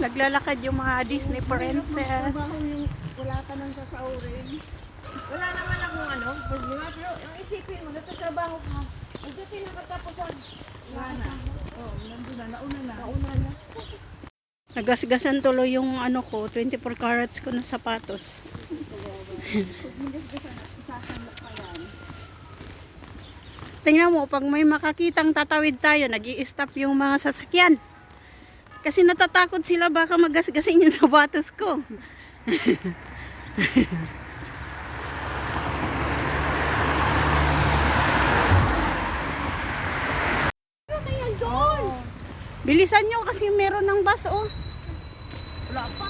Naglalakad yung mga Disney princess. Wala ka nang sasaurin. Wala naman akong ano, problema. Pero yung isipin mo, nagtatrabaho ka. Pagdating nakatapusan. Wala na. Oo, nandun na. Nauna na. Nauna na. Nagasgasan tuloy yung ano ko, 24 carats ko na sapatos. Tingnan mo, pag may makakitang tatawid tayo, nag-i-stop yung mga sasakyan. Kasi natatakot sila baka magasgasin yung sapatos ko. Bilisan nyo kasi meron ng bus, oh. Wala pa.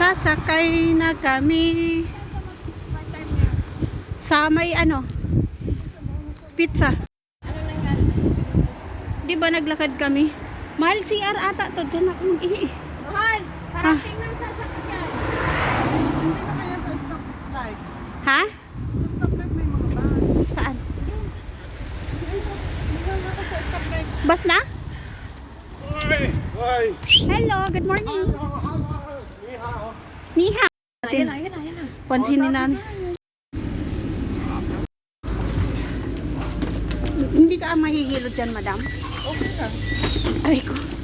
Sasakay na kami sa may ano, pizza. Ano nangyari? Di ba naglakad kami? Mahal CR ata to, doon ako mag-ihi. Mahal! Parating ng sasakyan. Hindi na kaya sa stoplight. Ha? Sa stoplight may mga bus. Saan? Hindi na ka sa stoplight. Bus na? Hoy! Hello, good morning. Ni hao. Ni hao. Ayan na, ayan na, ayan na. Pansinin natin. Hindi ka mahihilot dyan, madam? Okay ka. Ay ko.